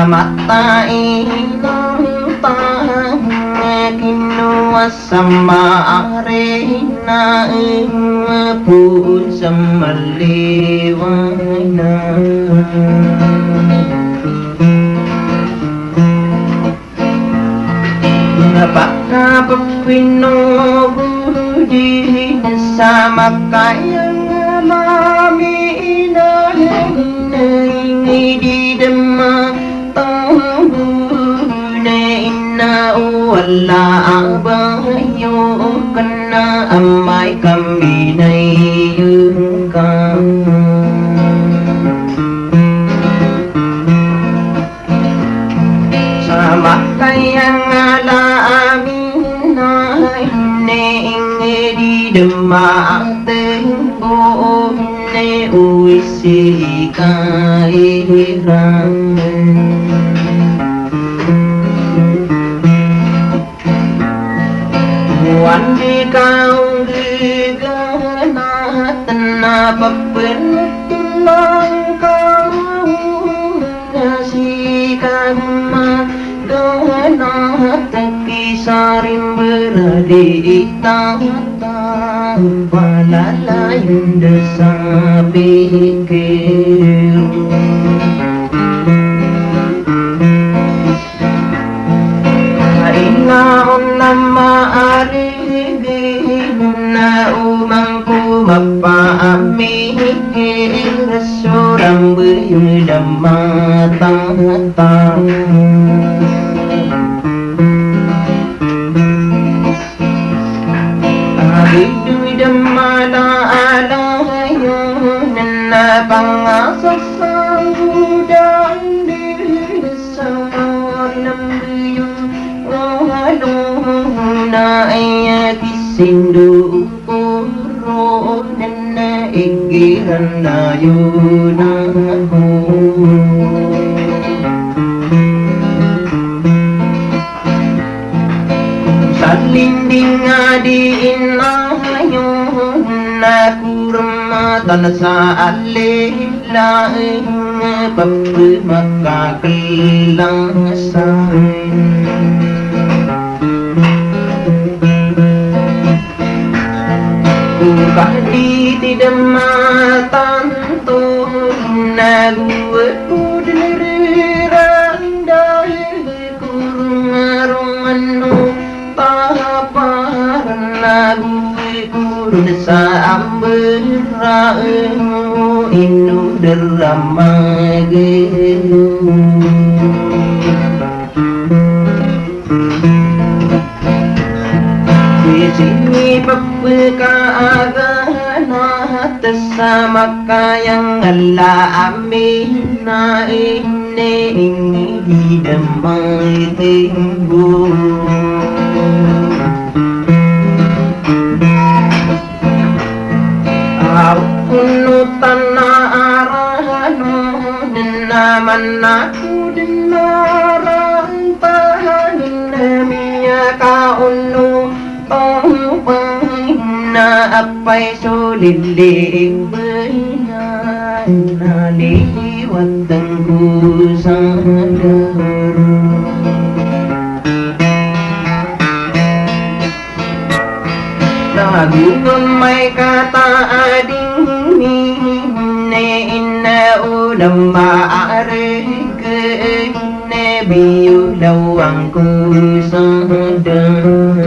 mata ilang kinu sama arena pun semaliwana apakah pepino budi sama kaya mami ini di demam wala abayo kana amay kami na iyong ka sama kayang alamin na hiniingi di dumating buo hini uwisi kahiraman Wandi kau gegana tanpa pentulang kau ngasih kaguma gana tekisarim beradi tata palalayun desa pikir nama na umangku mapaamikir seorang buyung damatang-tang Abiduy damala alayon na pangasasang udang di seorang buyung na ay kisindu puro na igiran na yun ako sa linding adiin na yun na kuramatan sa alilaing pagmakakilang sa'yo Kahit tidak matanto na gue udiriran dahil kurung arong tahapan na gue kurun sa amberaen inu deramageno sini pagkakaagana sama kayang ala amin na ini di damai tinggu unutan na arahano naman aku dinaran tahan namiya kaunu na apay suliling benan naliliwat ang kusang daro lagu may kataading na unang maaari na biyo daw ang kusang daro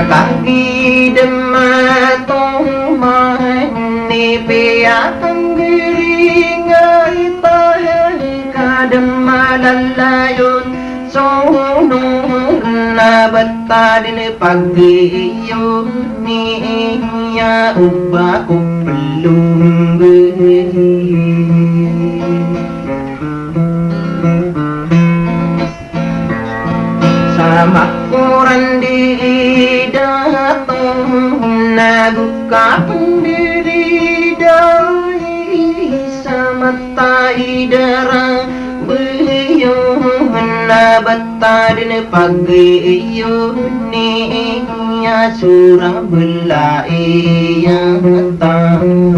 Kaki dematong manipiatang giringay tayo kademalalalayon sunong nabata din pag-iyon niya uba ko pelunggi sa Makmuran di datang naguka pendiri dai samata idara beliau nabata din pagi ni nya surang belai yang tang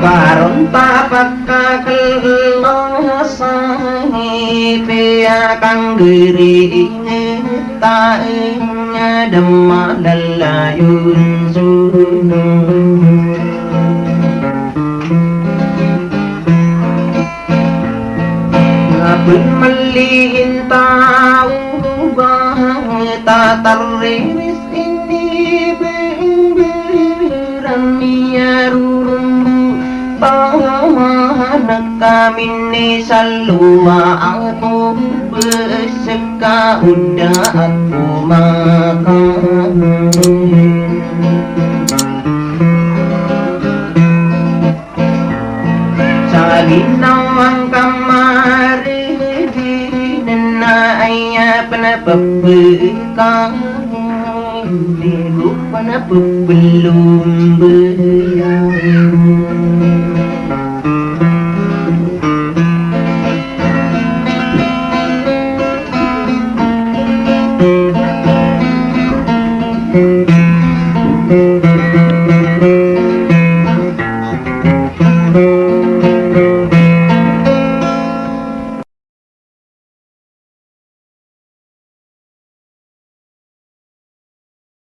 karon tapakakelmasangi pia kang giri taenya demma lalayun sunu ngapun melihin tau bang tatarris ini beramiya rurumbu Pahanak kami ni salua aku berseka udah aku makan Salinaw ang kamari na ayah penapapikang di lupa na belum berang